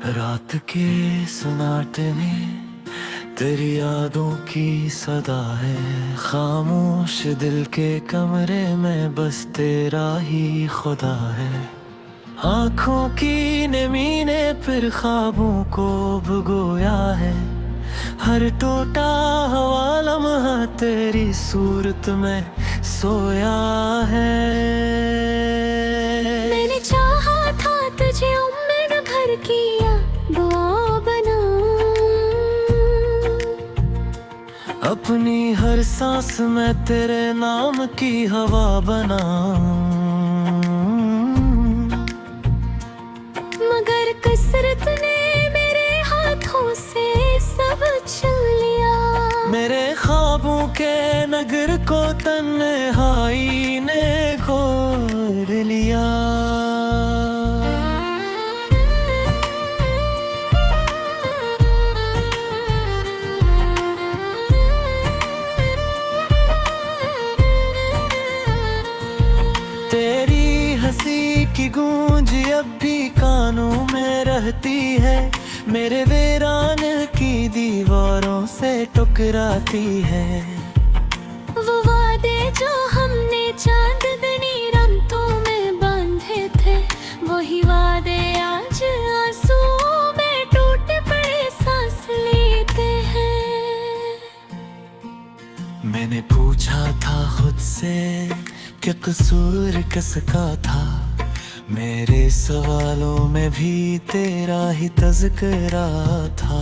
रात के सन्नाटे में तेरी यादों की सदा है। खामोश दिल के कमरे में बस तेरा ही खुदा है। आँखों की नमी ने फिर ख्वाबों को भिगोया है। हर टूटा हुआ लम्हा तेरी सूरत में सोया है। मैंने चाहा था तुझे उम्र भर किया दुआ बना, अपनी हर सांस में तेरे नाम की हवा बना। मगर कसरत ने मेरे हाथों से सब छीन लिया। मेरे ख्वाबों के नगर को तन्हाई ने खोर लिया। तेरी हंसी की गूंज अब भी कानों में रहती है। मेरे वीरान की दीवारों से टकराती है। वो वादे जो हमने चांदनी रातों में बांधे थे, वही वादे आज आंसुओं में टूटे पड़े सांस लेते हैं। मैंने पूछा था खुद से कि कसूर किसका था। मेरे सवालों में भी तेरा ही तज़किरा था।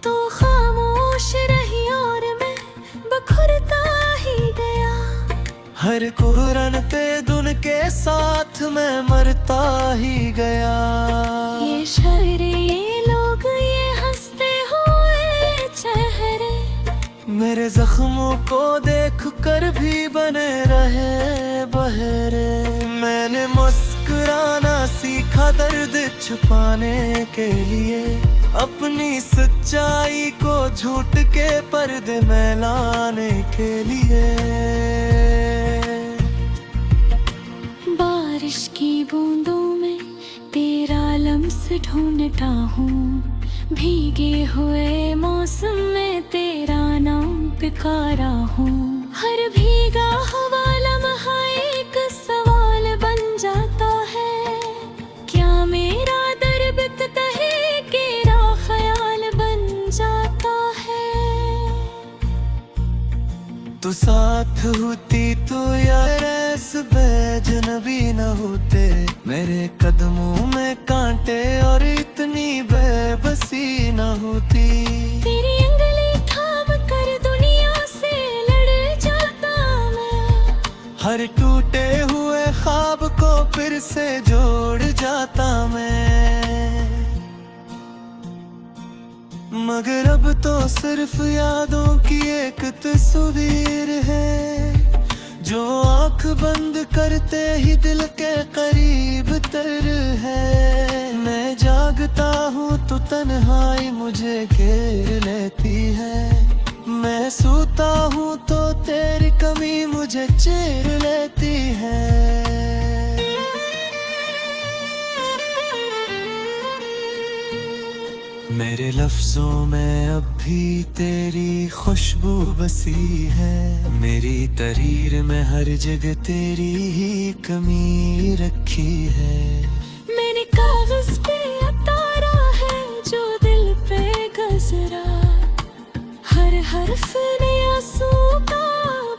तो खामोश रही और मैं बखुरता ही गया। हर कुरन पे दुन के साथ मैं मरता ही गया। ये शहर, ये लोग, ये हंसते हुए चेहरे, मेरे जख्मों को देख कर भी बने रहे बहरे। मैंने मुस्कुराना सीखा दर्द छुपाने के लिए, अपनी सच्चाई को झूठ के पर्दे में लाने के लिए। बारिश की बूंदों में तेरा लम्स ढूंढता हूँ। भीगे हुए मौसम में तेरा नाम पुकारा हूँ। हर भीगा हुआ लम्हा एक सवाल बन जाता है। क्या मेरा दर बितता है, तेरा ख्याल बन जाता है। तू साथ होती तो यार ऐसे बेजनबी न होते। मेरे कदमों में कांटे और इतनी बेबसी न होती। तेरी अंगली थाम कर दुनिया से लड़ जाता मैं। हर टूटे हुए ख्वाब को फिर से जोड़ जाता मैं। मगर अब तो सिर्फ यादों की एक तस्वीर है, जो आंख बंद करते ही दिल के करीब तर है। मैं जागता हूँ तो तन्हाई मुझे घेर लेती है। मैं सोता हूँ तो तेरी कमी मुझे चीर लेती है। मेरे लफ्जों में अब भी तेरी खुशबू बसी है। मेरी तहरीर में हर जगह तेरी ही कमी रखी है। मैंने कागज पे उतारा है जो दिल पे गुजरा। हर हर्फ ने आंसू का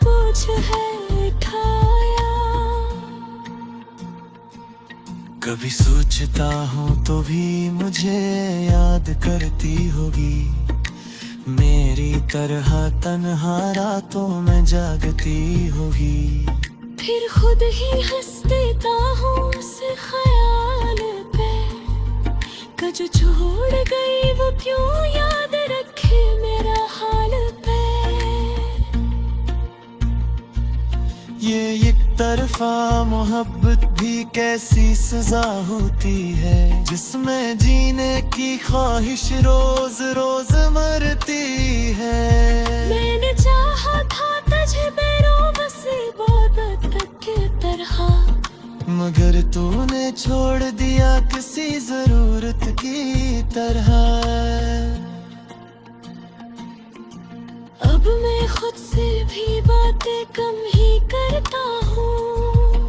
बोझ है उठाया। कभी सोचता हूँ तो भी मुझे याद करती होगी। मेरी तरह तन्हा रातों में जागती होगी। फिर खुद ही हंस देता हूँ उस ख्याल पे, कि जो छोड़ गई वो क्यों याद रखे मेरा हाल पे। ये एक तरफा मोहब्बत भी कैसी सजा होती है, जिसमें जीने की ख्वाहिश रोज रोज मरती है। मैंने चाहा था तुझे बेरो मुसीबत तक की तरह, मगर तूने छोड़ दिया किसी जरूरत की तरह। अब मैं खुद से भी बातें कम ही करता हूँ,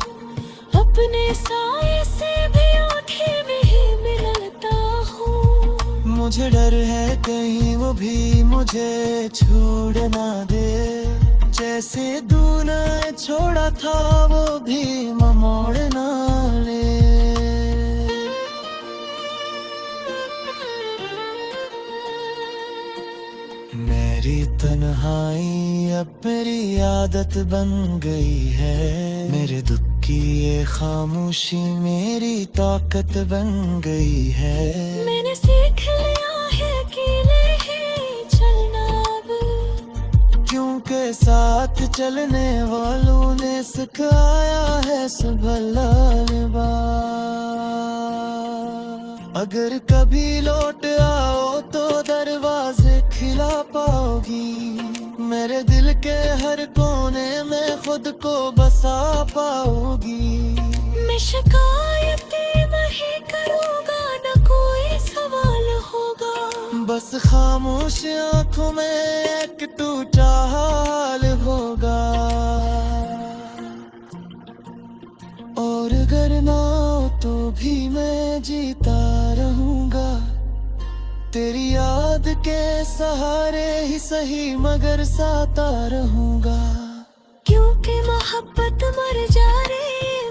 अपने साए से भी आंखें में ही मिलाता हूँ। मुझे डर है कहीं वो भी मुझे छोड़ ना दे, जैसे तूने छोड़ा था वो भी मोड़ ना ले। मेरी तन्हाई अब मेरी आदत बन गई है, मेरे दुख की ये खामोशी मेरी ताकत बन गई है। मैंने सीख लिया है कि नहीं चलना अब, क्योंकि साथ चलने वालों ने सिखाया है संभला अगर कभी लौट आओ तो दरवाजे खिला पाओगी, मेरे दिल के हर कोने में खुद को बसा पाओगी। मैं शिकायतें नहीं करूँगा, न कोई सवाल होगा, बस खामोश आंखों में एक टूटा हाल होगा। और अगर ना हो तो भी मैं जीता रहूंगा, तेरी याद के सहारे ही सही मगर साता रहूंगा। क्योंकि मोहब्बत मर जाने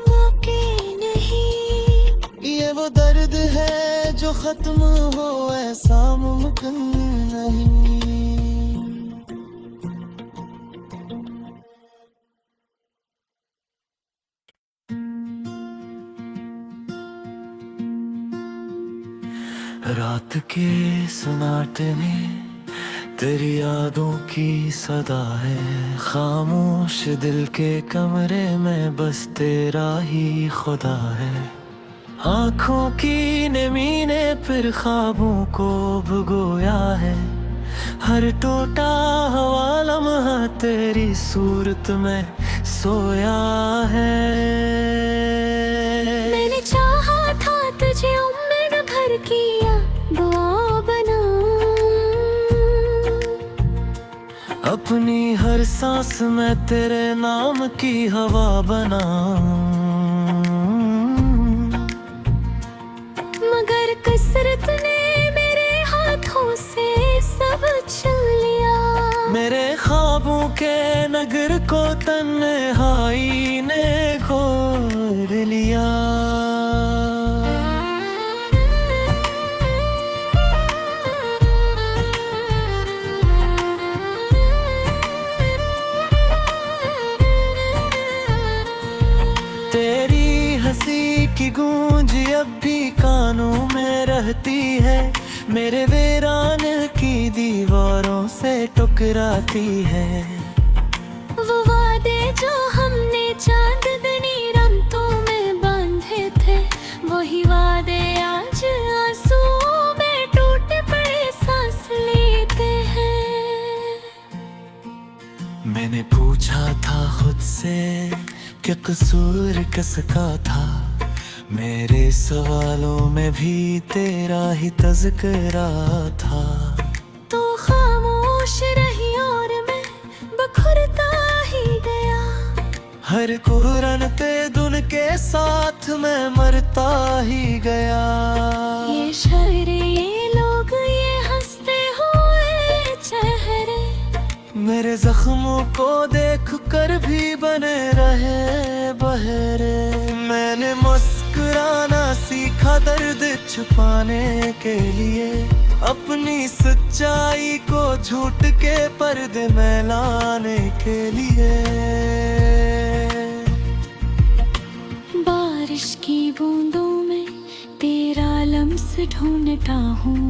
मौके नहीं, ये वो दर्द है जो खत्म हो ऐसा मुमकिन नहीं। रात के सन्नाटे में तेरी यादों की सदा है, खामोश दिल के कमरे में बस तेरा ही खुदा है। आँखों की नमी ने फिर ख्वाबों को भुगोया है, हर टूटा हुआ लम्हा तेरी सूरत में सोया है। मैंने चाहा था तुझे उम्र भर किया दुआ बना, अपनी हर सांस में तेरे नाम की हवा बना। मगर कसरत ने मेरे हाथों से सब छीन लिया, मेरे ख्वाबों के नगर को तन्हाई ने खोद लिया। तेरी हंसी की गूंज अब भी कानों में रहती है, मेरे वीरान की दीवारों से टकराती है। वो वादे जो हमने चांदनी रातों में बांधे थे, वही वादे आज आंसुओं में टूटे पड़े सांस लेते हैं। मैंने पूछा था खुद से कि कसूर किसका था, मेरे सवालों में भी तेरा ही तज़किरा था। तो खामोश रही और मैं बखुरता ही गया, हर कुहरन पे दुन के साथ मैं मरता ही गया। ये शहर ये लोग ये हंसते हुए चेहरे, मेरे जख्मों को देख कर भी बने रहे बहरे। मैंने मुस्कुराना सीखा दर्द छुपाने के लिए, अपनी सच्चाई को झूठ के पर्दे में लाने के लिए। बारिश की बूंदों में तेरा लम्स ढूंढता हूँ,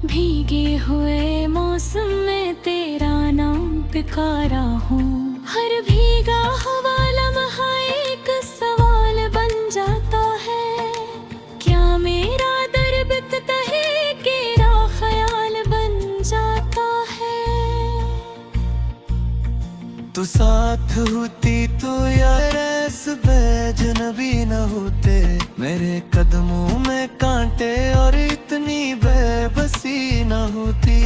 भीगे हुए मौसम में तेरा नाम पुकारा हूँ। हर भीगा हुआ लम्हा एक सवाल बन जाता है, क्या मेरा दर्द तहे तेरा ख्याल बन जाता है। तू साथ होती तो यार ऐस बैज अजनबी न होते, मेरे कदमों में कांटे और इतनी बेबसी न होती।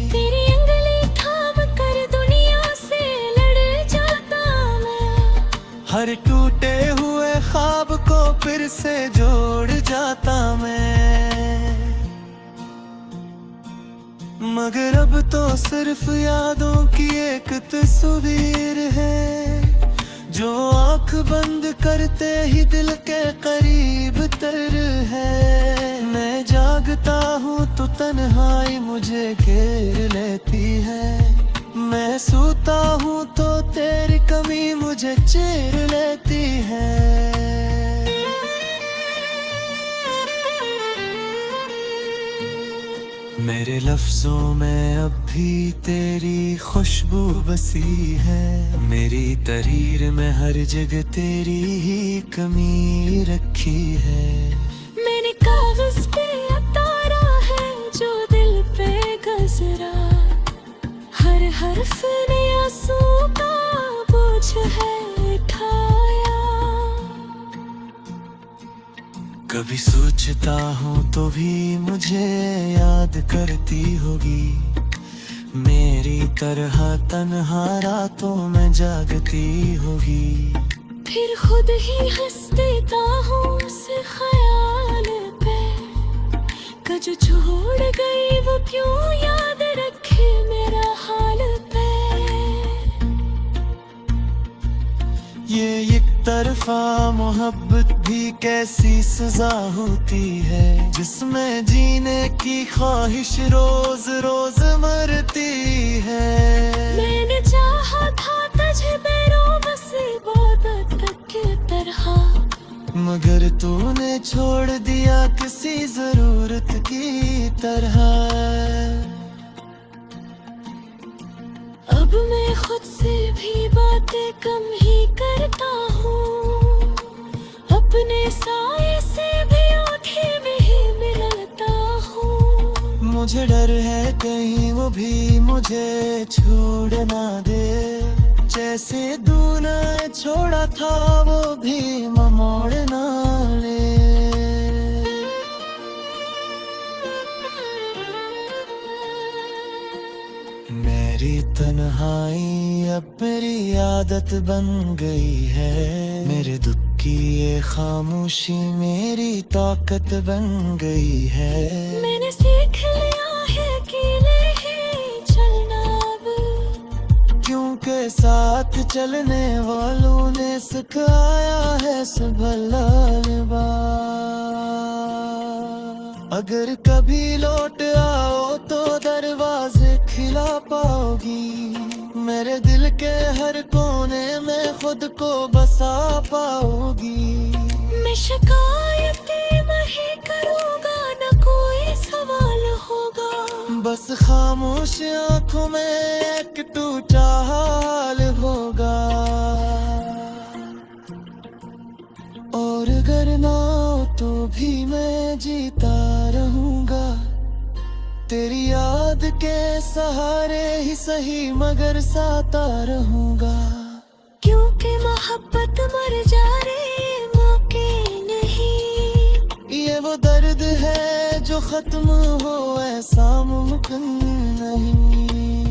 तेरी उंगली थाम कर दुनिया से लड़ जाता मैं, हर टूटे हुए ख्वाब को फिर से जोड़ जाता मैं। मगर अब तो सिर्फ यादों की एक तस्वीर है, जो आंख बंद करते ही दिल के करीब तर है। मैं जागता हूँ तो तन्हाई मुझे घेर लेती है, मैं सोता हूँ तो तेरी कमी मुझे चीर लेती है। मेरे लफ्जों में अब भी तेरी खुशबू बसी है, मेरी तहरीर में हर जगह तेरी ही कमी रखी है। मैंने कागज पे उतारा है जो दिल पे गजरा, हर हर्फ ने आंसू का बोझ है उठाया। कभी सोचता हूँ तो भी मुझे याद करती होगी, मेरी तरह तन्हा रातों में जागती होगी। फिर खुद ही हंस देता हूँ उस ख्याल पे, कज छोड़ गई वो क्यों याद रखे मेरा हाल पे। ये एक तरफा मोहब्बत भी कैसी सजा होती है, जिसमें जीने की ख्वाहिश रोज रोज मरती है। मैंने चाहा था तुझे बेरोबस इबादत की तरह, मगर तूने छोड़ दिया किसी जरूरत की तरह। अब मैं खुद से भी बातें कम ही करता हूँ, अपने साए से भी आंखें में ही मिलता हूँ। मुझे डर है कहीं वो भी मुझे छोड़ ना दे, जैसे तूने छोड़ा था वो भी मोड़ ना ले। मेरी तन्हाई अब मेरी आदत बन गई है, मेरे दुख की ये खामोशी मेरी ताकत बन गई है। मैंने सीख लिया है कि नहीं चलना अब, क्योंकि साथ चलने वालों ने सिखाया है संभला अगर कभी लौट आओ तो दरवाजे खिला पाओगी, मेरे दिल के हर कोने में खुद को बसा पाओगी। मैं शिकायतें नहीं करूँगा, न कोई सवाल होगा, बस खामोश आंखों में एक टूटा हाल होगा। और अगर ना हो तो भी मैं जीता रहूंगा, तेरी याद के सहारे ही सही मगर साता रहूंगा। क्योंकि मोहब्बत मर जा रे मौके नहीं, ये वो दर्द है जो खत्म हो ऐसा मुमकिन नहीं।